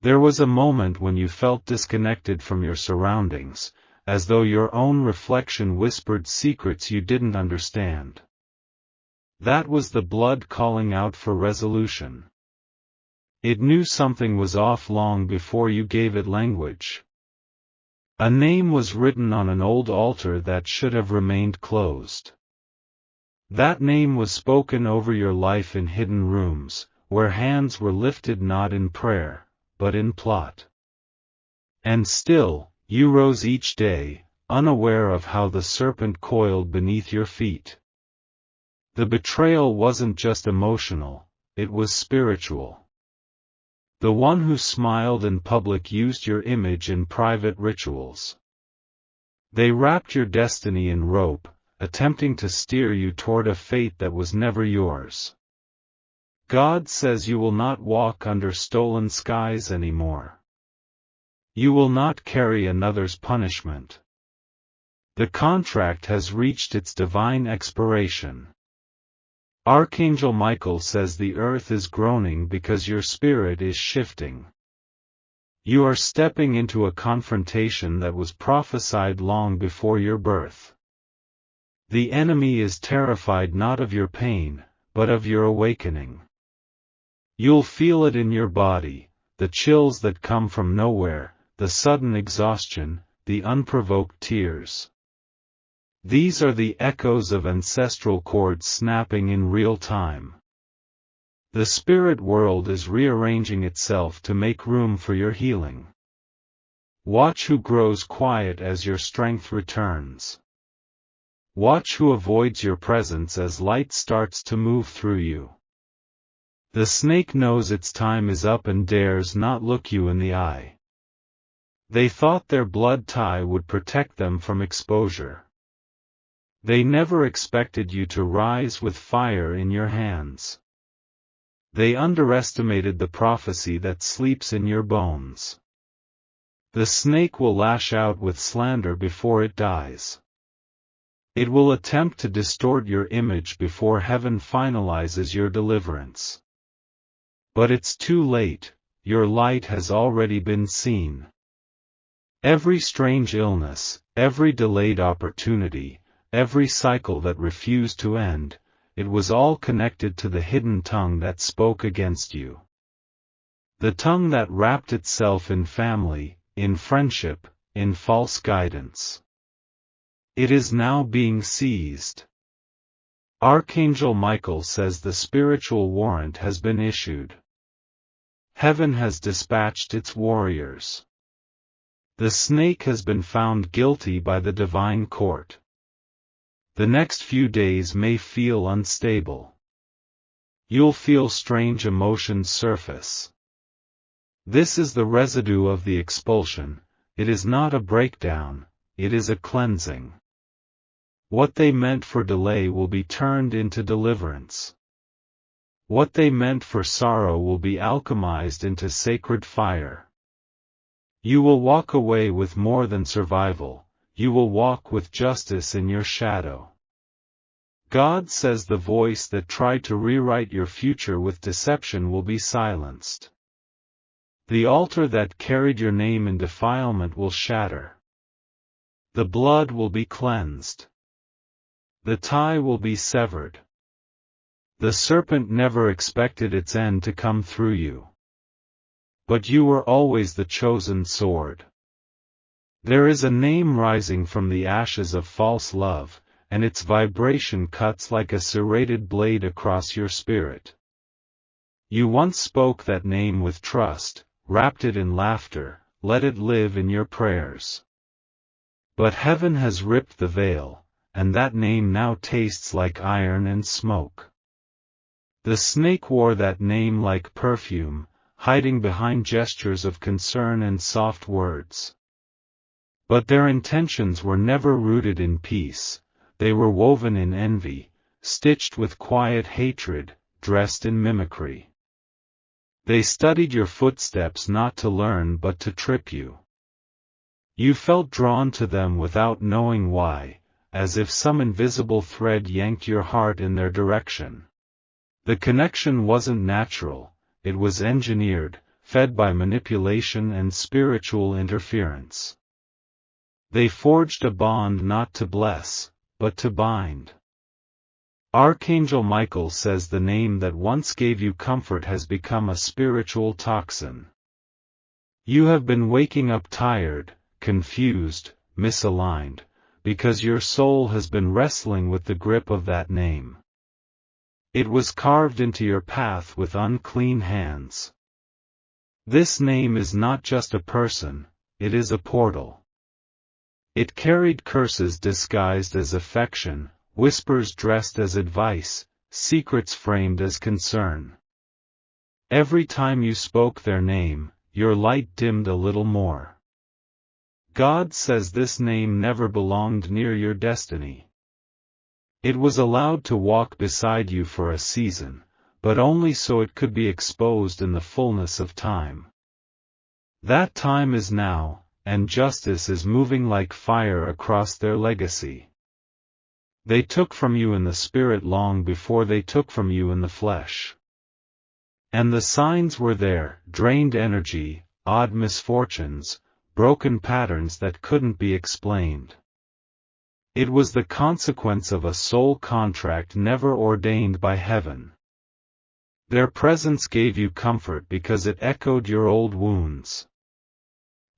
There was a moment when you felt disconnected from your surroundings, as though your own reflection whispered secrets you didn't understand. That was the blood calling out for resolution. It knew something was off long before you gave it language. A name was written on an old altar that should have remained closed. That name was spoken over your life in hidden rooms, where hands were lifted not in prayer, but in plot. And still, you rose each day, unaware of how the serpent coiled beneath your feet. The betrayal wasn't just emotional, it was spiritual. The one who smiled in public used your image in private rituals. They wrapped your destiny in rope, attempting to steer you toward a fate that was never yours. God says you will not walk under stolen skies anymore. You will not carry another's punishment. The contract has reached its divine expiration. Archangel Michael says the earth is groaning because your spirit is shifting. You are stepping into a confrontation that was prophesied long before your birth. The enemy is terrified not of your pain, but of your awakening. You'll feel it in your body, the chills that come from nowhere, the sudden exhaustion, the unprovoked tears. These are the echoes of ancestral chords snapping in real time. The spirit world is rearranging itself to make room for your healing. Watch who grows quiet as your strength returns. Watch who avoids your presence as light starts to move through you. The snake knows its time is up and dares not look you in the eye. They thought their blood tie would protect them from exposure. They never expected you to rise with fire in your hands. They underestimated the prophecy that sleeps in your bones. The snake will lash out with slander before it dies. It will attempt to distort your image before heaven finalizes your deliverance. But it's too late, your light has already been seen. Every strange illness, every delayed opportunity, every cycle that refused to end, it was all connected to the hidden tongue that spoke against you. The tongue that wrapped itself in family, in friendship, in false guidance. It is now being seized. Archangel Michael says the spiritual warrant has been issued. Heaven has dispatched its warriors. The snake has been found guilty by the divine court. The next few days may feel unstable. You'll feel strange emotions surface. This is the residue of the expulsion. It is not a breakdown, it is a cleansing. What they meant for delay will be turned into deliverance. What they meant for sorrow will be alchemized into sacred fire. You will walk away with more than survival. You will walk with justice in your shadow. God says the voice that tried to rewrite your future with deception will be silenced. The altar that carried your name in defilement will shatter. The blood will be cleansed. The tie will be severed. The serpent never expected its end to come through you. But you were always the chosen sword. There is a name rising from the ashes of false love, and its vibration cuts like a serrated blade across your spirit. You once spoke that name with trust, wrapped it in laughter, let it live in your prayers. But heaven has ripped the veil, and that name now tastes like iron and smoke. The snake wore that name like perfume, hiding behind gestures of concern and soft words. But their intentions were never rooted in peace, they were woven in envy, stitched with quiet hatred, dressed in mimicry. They studied your footsteps not to learn but to trip you. You felt drawn to them without knowing why, as if some invisible thread yanked your heart in their direction. The connection wasn't natural, it was engineered, fed by manipulation and spiritual interference. They forged a bond not to bless, but to bind. Archangel Michael says the name that once gave you comfort has become a spiritual toxin. You have been waking up tired, confused, misaligned, because your soul has been wrestling with the grip of that name. It was carved into your path with unclean hands. This name is not just a person, it is a portal. It carried curses disguised as affection, whispers dressed as advice, secrets framed as concern. Every time you spoke their name, your light dimmed a little more. God says this name never belonged near your destiny. It was allowed to walk beside you for a season, but only so it could be exposed in the fullness of time. That time is now, and justice is moving like fire across their legacy. They took from you in the spirit long before they took from you in the flesh. And the signs were there: drained energy, odd misfortunes, broken patterns that couldn't be explained. It was the consequence of a soul contract never ordained by heaven. Their presence gave you comfort because it echoed your old wounds.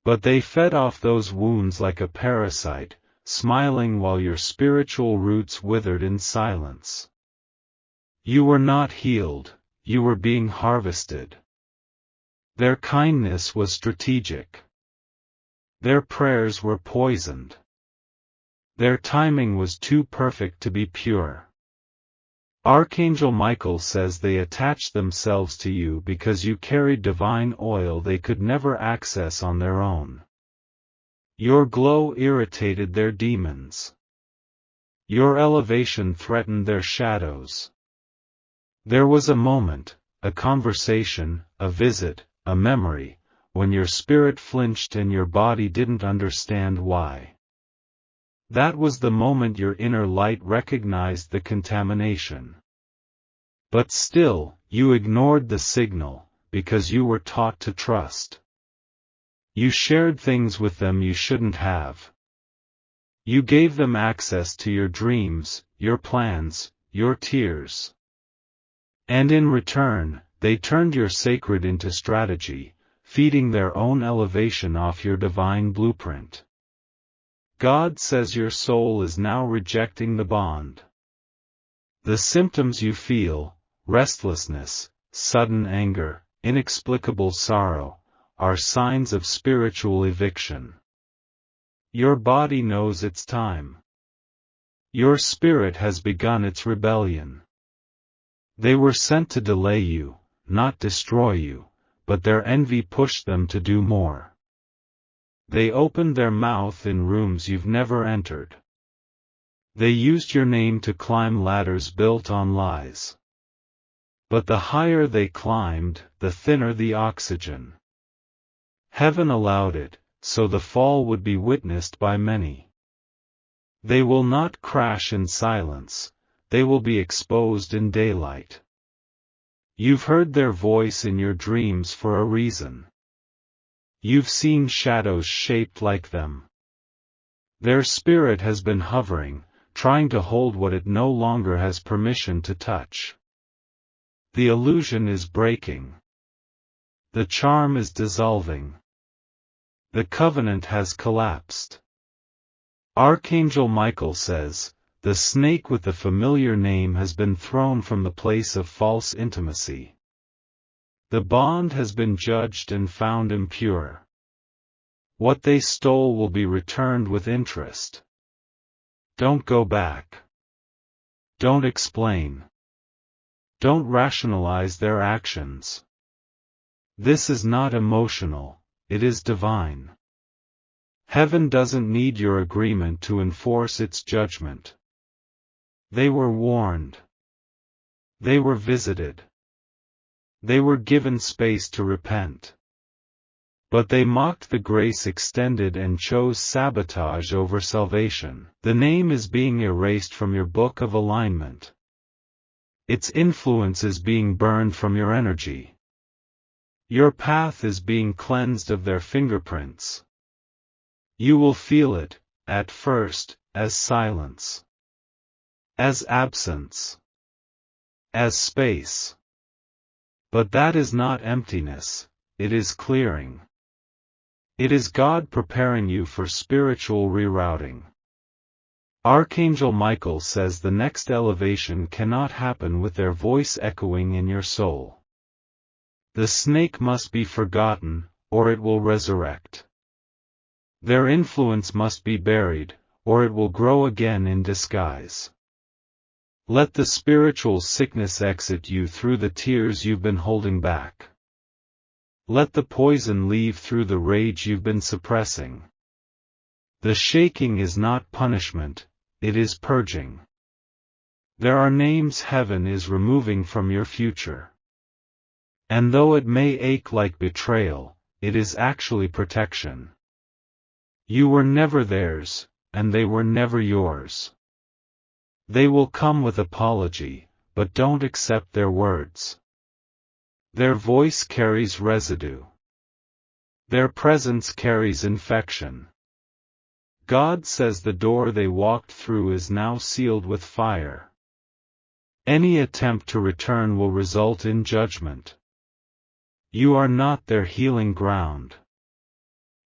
But they fed off those wounds like a parasite, smiling while your spiritual roots withered in silence. You were not healed, you were being harvested. Their kindness was strategic. Their prayers were poisoned. Their timing was too perfect to be pure. Archangel Michael says they attached themselves to you because you carried divine oil they could never access on their own. Your glow irritated their demons. Your elevation threatened their shadows. There was a moment, a conversation, a visit, a memory, when your spirit flinched and your body didn't understand why. That was the moment your inner light recognized the contamination. But still, you ignored the signal, because you were taught to trust. You shared things with them you shouldn't have. You gave them access to your dreams, your plans, your tears. And in return, they turned your sacred into strategy, feeding their own elevation off your divine blueprint. God says your soul is now rejecting the bond. The symptoms you feel, restlessness, sudden anger, inexplicable sorrow, are signs of spiritual eviction. Your body knows its time. Your spirit has begun its rebellion. They were sent to delay you, not destroy you, but their envy pushed them to do more. They opened their mouth in rooms you've never entered. They used your name to climb ladders built on lies. But the higher they climbed, the thinner the oxygen. Heaven allowed it, so the fall would be witnessed by many. They will not crash in silence, they will be exposed in daylight. You've heard their voice in your dreams for a reason. You've seen shadows shaped like them. Their spirit has been hovering, trying to hold what it no longer has permission to touch. The illusion is breaking. The charm is dissolving. The covenant has collapsed. Archangel Michael says, the snake with the familiar name has been thrown from the place of false intimacy. The bond has been judged and found impure. What they stole will be returned with interest. Don't go back. Don't explain. Don't rationalize their actions. This is not emotional, it is divine. Heaven doesn't need your agreement to enforce its judgment. They were warned. They were visited. They were given space to repent. But they mocked the grace extended and chose sabotage over salvation. The name is being erased from your book of alignment. Its influence is being burned from your energy. Your path is being cleansed of their fingerprints. You will feel it, at first, as silence, as absence, as space. But that is not emptiness, it is clearing. It is God preparing you for spiritual rerouting. Archangel Michael says the next elevation cannot happen with their voice echoing in your soul. The snake must be forgotten, or it will resurrect. Their influence must be buried, or it will grow again in disguise. Let the spiritual sickness exit you through the tears you've been holding back. Let the poison leave through the rage you've been suppressing. The shaking is not punishment, it is purging. There are names heaven is removing from your future. And though it may ache like betrayal, it is actually protection. You were never theirs, and they were never yours. They will come with apology, but don't accept their words. Their voice carries residue. Their presence carries infection. God says the door they walked through is now sealed with fire. Any attempt to return will result in judgment. You are not their healing ground.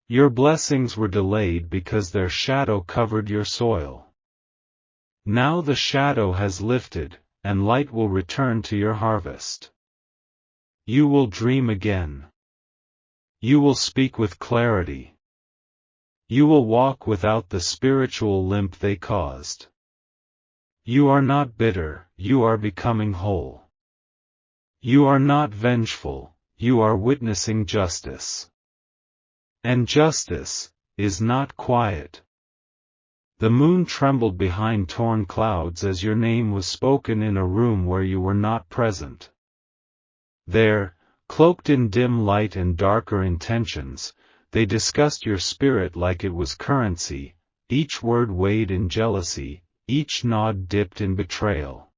Your blessings were delayed because their shadow covered your soil. Now the shadow has lifted, and light will return to your harvest. You will dream again. You will speak with clarity. You will walk without the spiritual limp they caused. You are not bitter, you are becoming whole. You are not vengeful, you are witnessing justice. And justice is not quiet. The moon trembled behind torn clouds as your name was spoken in a room where you were not present. There, cloaked in dim light and darker intentions, they discussed your spirit like it was currency, each word weighed in jealousy, each nod dipped in betrayal.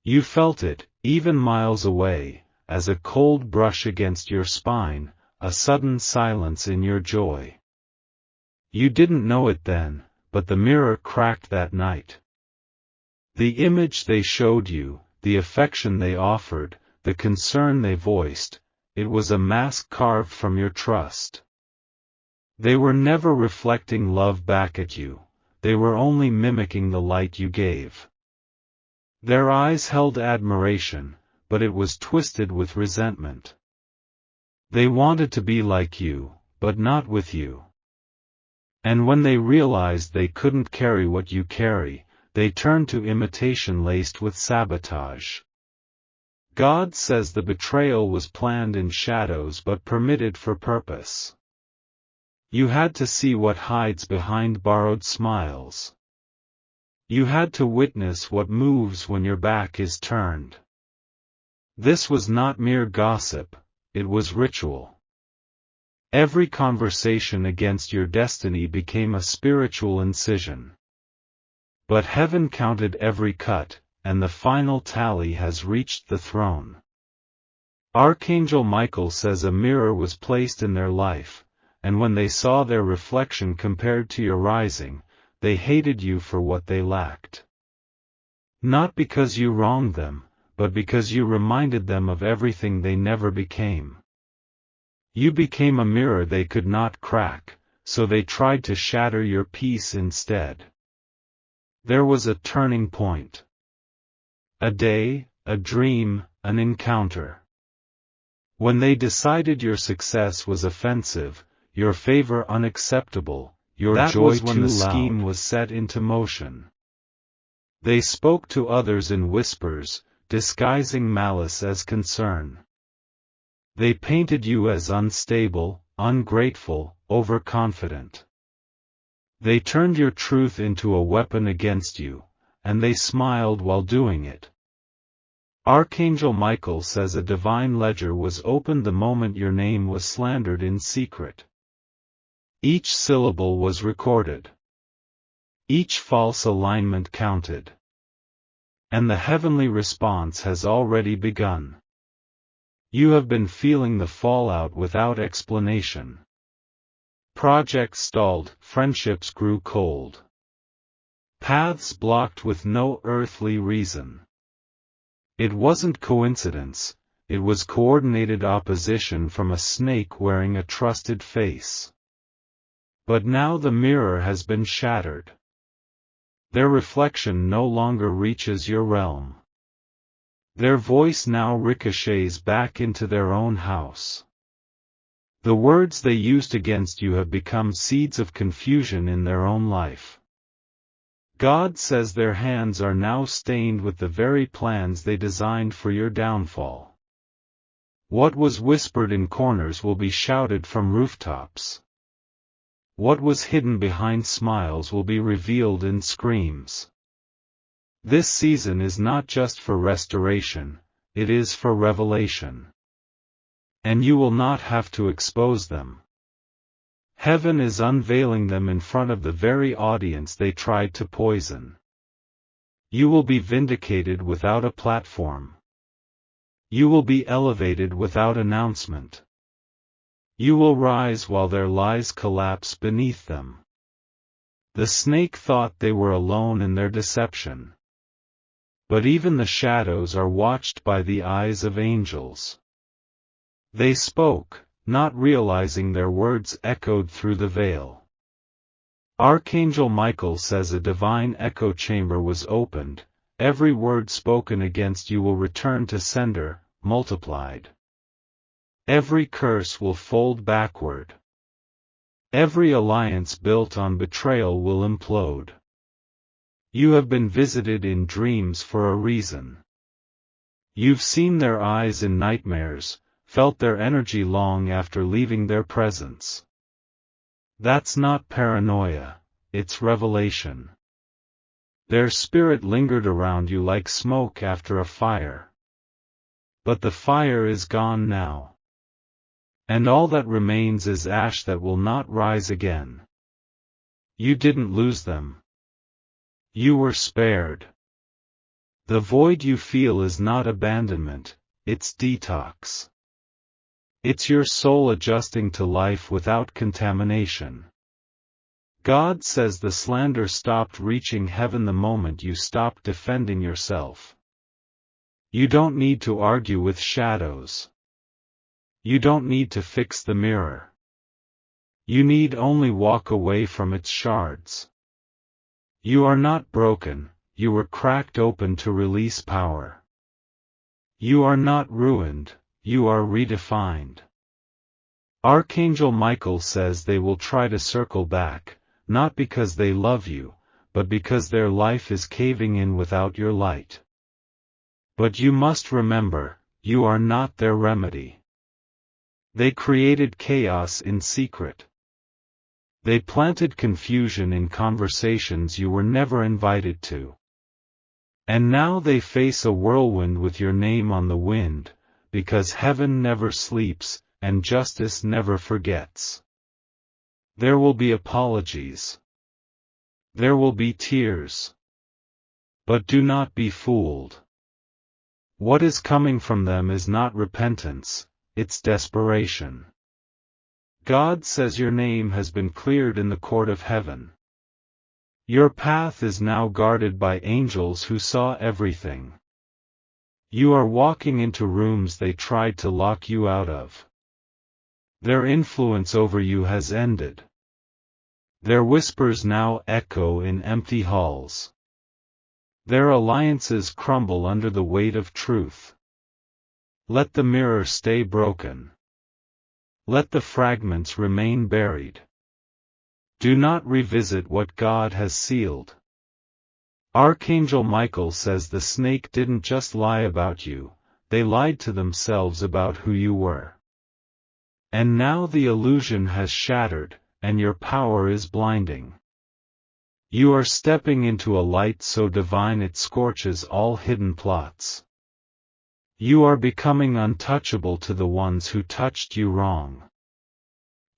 You felt it, even miles away, as a cold brush against your spine, a sudden silence in your joy. You didn't know it then, but the mirror cracked that night. The image they showed you, the affection they offered, the concern they voiced, it was a mask carved from your trust. They were never reflecting love back at you, they were only mimicking the light you gave. Their eyes held admiration, but it was twisted with resentment. They wanted to be like you, but not with you. And when they realized they couldn't carry what you carry, they turned to imitation laced with sabotage. God says the betrayal was planned in shadows but permitted for purpose. You had to see what hides behind borrowed smiles. You had to witness what moves when your back is turned. This was not mere gossip, it was ritual. Every conversation against your destiny became a spiritual incision. But heaven counted every cut, and the final tally has reached the throne. Archangel Michael says a mirror was placed in their life, and when they saw their reflection compared to your rising, they hated you for what they lacked. Not because you wronged them, but because you reminded them of everything they never became. You became a mirror they could not crack, so they tried to shatter your peace instead. There was a turning point. A day, a dream, an encounter. When they decided your success was offensive, your favor unacceptable, your joy too loud, when the scheme was set into motion. They spoke to others in whispers, disguising malice as concern. They painted you as unstable, ungrateful, overconfident. They turned your truth into a weapon against you, and they smiled while doing it. Archangel Michael says a divine ledger was opened the moment your name was slandered in secret. Each syllable was recorded. Each false alignment counted. And the heavenly response has already begun. You have been feeling the fallout without explanation. Projects stalled, friendships grew cold. Paths blocked with no earthly reason. It wasn't coincidence, it was coordinated opposition from a snake wearing a trusted face. But now the mirror has been shattered. Their reflection no longer reaches your realm. Their voice now ricochets back into their own house. The words they used against you have become seeds of confusion in their own life. God says their hands are now stained with the very plans they designed for your downfall. What was whispered in corners will be shouted from rooftops. What was hidden behind smiles will be revealed in screams. This season is not just for restoration, it is for revelation. And you will not have to expose them. Heaven is unveiling them in front of the very audience they tried to poison. You will be vindicated without a platform. You will be elevated without announcement. You will rise while their lies collapse beneath them. The snake thought they were alone in their deception. But even the shadows are watched by the eyes of angels. They spoke, not realizing their words echoed through the veil. Archangel Michael says a divine echo chamber was opened, every word spoken against you will return to sender, multiplied. Every curse will fold backward. Every alliance built on betrayal will implode. You have been visited in dreams for a reason. You've seen their eyes in nightmares, felt their energy long after leaving their presence. That's not paranoia, it's revelation. Their spirit lingered around you like smoke after a fire. But the fire is gone now. And all that remains is ash that will not rise again. You didn't lose them. You were spared. The void you feel is not abandonment, it's detox. It's your soul adjusting to life without contamination. God says the slander stopped reaching heaven the moment you stopped defending yourself. You don't need to argue with shadows. You don't need to fix the mirror. You need only walk away from its shards. You are not broken, you were cracked open to release power. You are not ruined, you are redefined. Archangel Michael says they will try to circle back, not because they love you, but because their life is caving in without your light. But you must remember, you are not their remedy. They created chaos in secret. They planted confusion in conversations you were never invited to. And now they face a whirlwind with your name on the wind, because heaven never sleeps, and justice never forgets. There will be apologies. There will be tears. But do not be fooled. What is coming from them is not repentance, it's desperation. God says your name has been cleared in the court of heaven. Your path is now guarded by angels who saw everything. You are walking into rooms they tried to lock you out of. Their influence over you has ended. Their whispers now echo in empty halls. Their alliances crumble under the weight of truth. Let the mirror stay broken. Let the fragments remain buried. Do not revisit what God has sealed. Archangel Michael says the snake didn't just lie about you, they lied to themselves about who you were. And now the illusion has shattered, and your power is blinding. You are stepping into a light so divine it scorches all hidden plots. You are becoming untouchable to the ones who touched you wrong.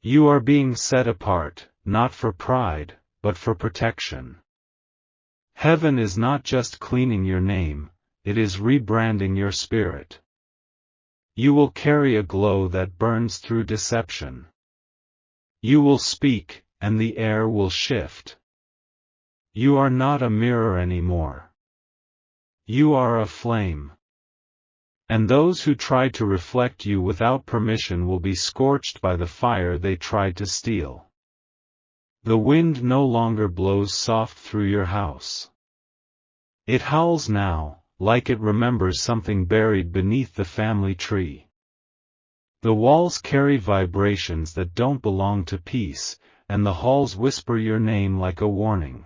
You are being set apart, not for pride, but for protection. Heaven is not just cleaning your name, it is rebranding your spirit. You will carry a glow that burns through deception. You will speak, and the air will shift. You are not a mirror anymore. You are a flame. And those who try to reflect you without permission will be scorched by the fire they tried to steal. The wind no longer blows soft through your house. It howls now, like it remembers something buried beneath the family tree. The walls carry vibrations that don't belong to peace, and the halls whisper your name like a warning.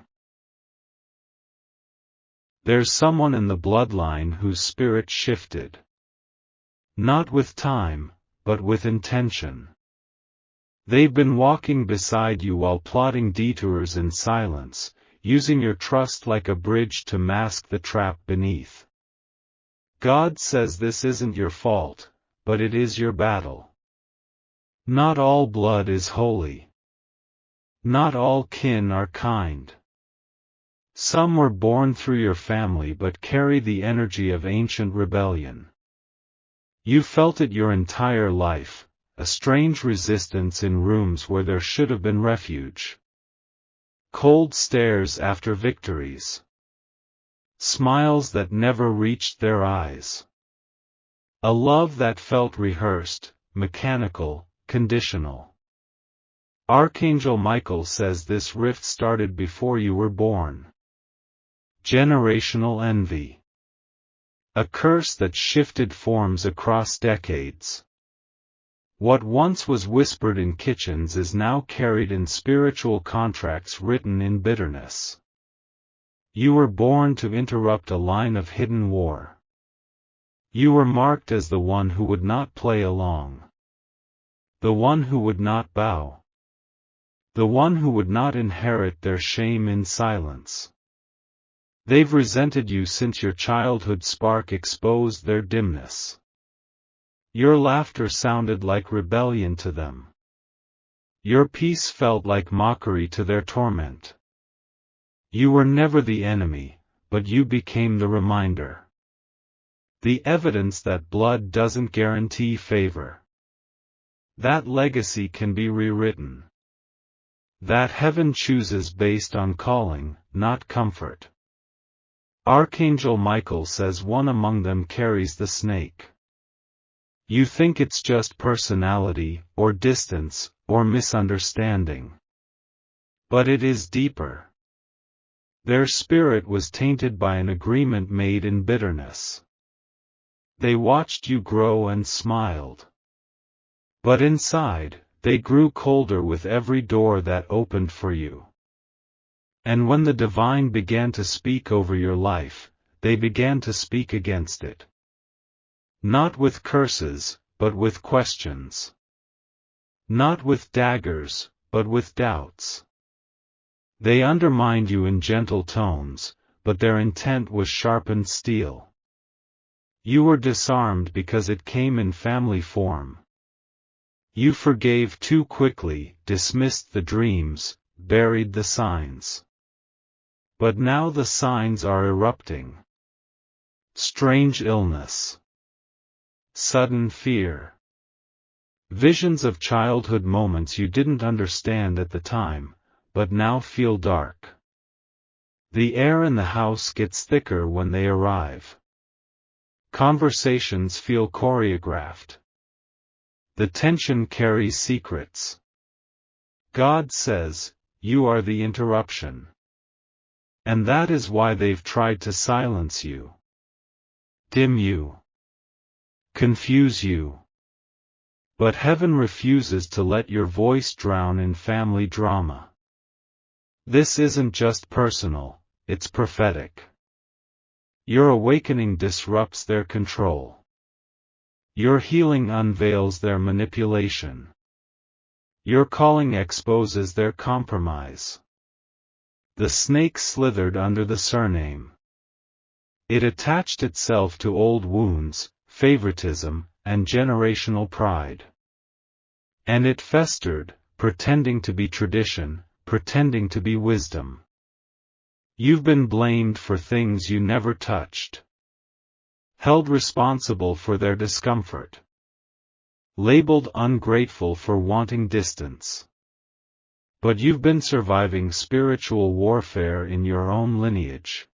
There's someone in the bloodline whose spirit shifted. Not with time, but with intention. They've been walking beside you while plotting detours in silence, using your trust like a bridge to mask the trap beneath. God says this isn't your fault, but it is your battle. Not all blood is holy. Not all kin are kind. Some were born through your family but carry the energy of ancient rebellion. You felt it your entire life, a strange resistance in rooms where there should have been refuge. Cold stares after victories. Smiles that never reached their eyes. A love that felt rehearsed, mechanical, conditional. Archangel Michael says this rift started before you were born. Generational envy. A curse that shifted forms across decades. What once was whispered in kitchens is now carried in spiritual contracts written in bitterness. You were born to interrupt a line of hidden war. You were marked as the one who would not play along. The one who would not bow. The one who would not inherit their shame in silence. They've resented you since your childhood spark exposed their dimness. Your laughter sounded like rebellion to them. Your peace felt like mockery to their torment. You were never the enemy, but you became the reminder. The evidence that blood doesn't guarantee favor. That legacy can be rewritten. That heaven chooses based on calling, not comfort. Archangel Michael says one among them carries the snake. You think it's just personality, or distance, or misunderstanding. But it is deeper. Their spirit was tainted by an agreement made in bitterness. They watched you grow and smiled. But inside, they grew colder with every door that opened for you. And when the divine began to speak over your life, they began to speak against it. Not with curses, but with questions. Not with daggers, but with doubts. They undermined you in gentle tones, but their intent was sharpened steel. You were disarmed because it came in family form. You forgave too quickly, dismissed the dreams, buried the signs. But now the signs are erupting. Strange illness. Sudden fear. Visions of childhood moments you didn't understand at the time, but now feel dark. The air in the house gets thicker when they arrive. Conversations feel choreographed. The tension carries secrets. God says, you are the interruption. And that is why they've tried to silence you. Dim you. Confuse you. But heaven refuses to let your voice drown in family drama. This isn't just personal, it's prophetic. Your awakening disrupts their control. Your healing unveils their manipulation. Your calling exposes their compromise. The snake slithered under the surname. It attached itself to old wounds, favoritism, and generational pride. And it festered, pretending to be tradition, pretending to be wisdom. You've been blamed for things you never touched. Held responsible for their discomfort. labeled ungrateful for wanting distance. But you've been surviving spiritual warfare in your own lineage.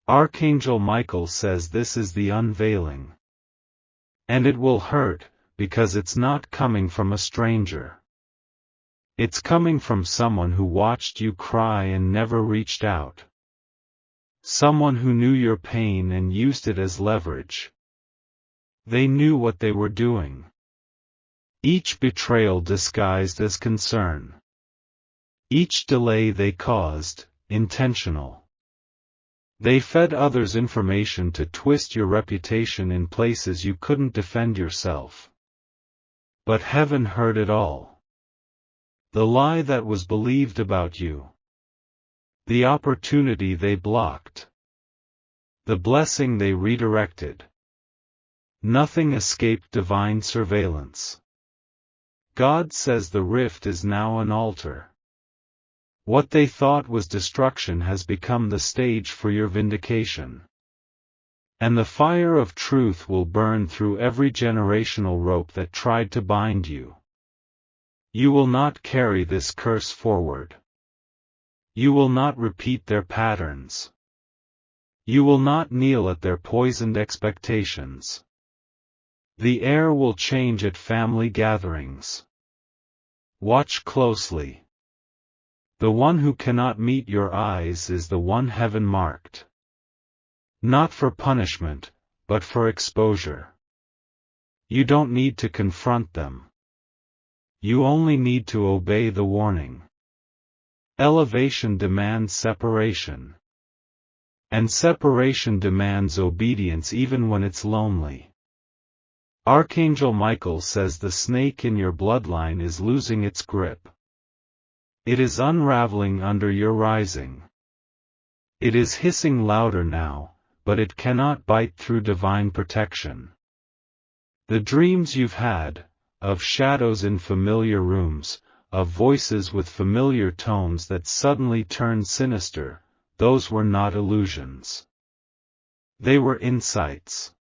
Archangel Michael says this is the unveiling. And it will hurt, because it's not coming from a stranger. It's coming from someone who watched you cry and never reached out. Someone who knew your pain and used it as leverage. They knew what they were doing. Each betrayal disguised as concern. Each delay they caused, intentional. They fed others information to twist your reputation in places you couldn't defend yourself. But heaven heard it all. The lie that was believed about you. The opportunity they blocked. The blessing they redirected. Nothing escaped divine surveillance. God says the rift is now an altar. What they thought was destruction has become the stage for your vindication. And the fire of truth will burn through every generational rope that tried to bind you. You will not carry this curse forward. You will not repeat their patterns. You will not kneel at their poisoned expectations. The air will change at family gatherings. Watch closely. The one who cannot meet your eyes is the one heaven marked. Not for punishment, but for exposure. You don't need to confront them. You only need to obey the warning. Elevation demands separation. And separation demands obedience even when it's lonely. Archangel Michael says the snake in your bloodline is losing its grip. It is unraveling under your rising. It is hissing louder now, but it cannot bite through divine protection. The dreams you've had, of shadows in familiar rooms, of voices with familiar tones that suddenly turned sinister, those were not illusions. They were insights.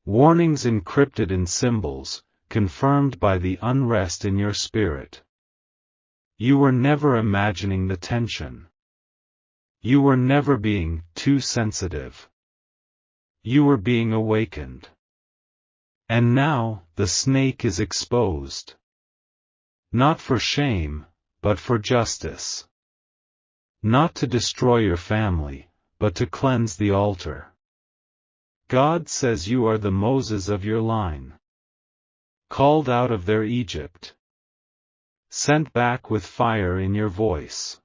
Warnings encrypted in symbols, confirmed by the unrest in your spirit. You were never imagining the tension. You were never being too sensitive. You were being awakened. And now, the snake is exposed. Not for shame, but for justice. Not to destroy your family, but to cleanse the altar. God says you are the Moses of your line. Called out of their Egypt. Sent back with fire in your voice.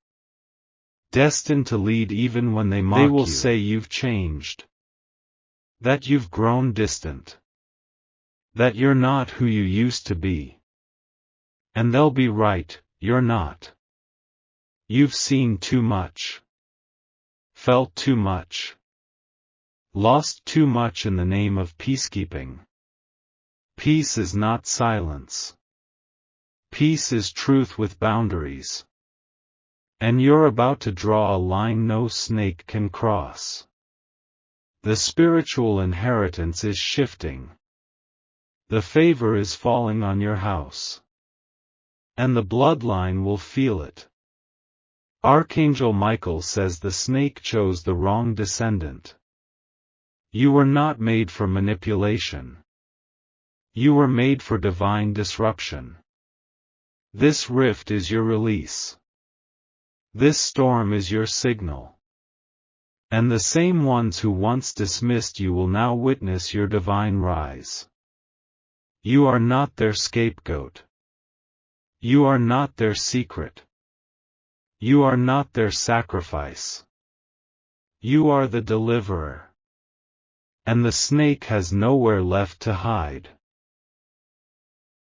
Destined to lead even when they mock you. They will say you've changed. That you've grown distant. That you're not who you used to be. And they'll be right, you're not. You've seen too much. Felt too much. Lost too much in the name of peacekeeping. Peace is not silence. Peace is truth with boundaries. And you're about to draw a line no snake can cross. The spiritual inheritance is shifting. The favor is falling on your house. And the bloodline will feel it. Archangel Michael says the snake chose the wrong descendant. You were not made for manipulation. You were made for divine disruption. This rift is your release. This storm is your signal. And the same ones who once dismissed you will now witness your divine rise. You are not their scapegoat. You are not their secret. You are not their sacrifice. You are the deliverer. And the snake has nowhere left to hide.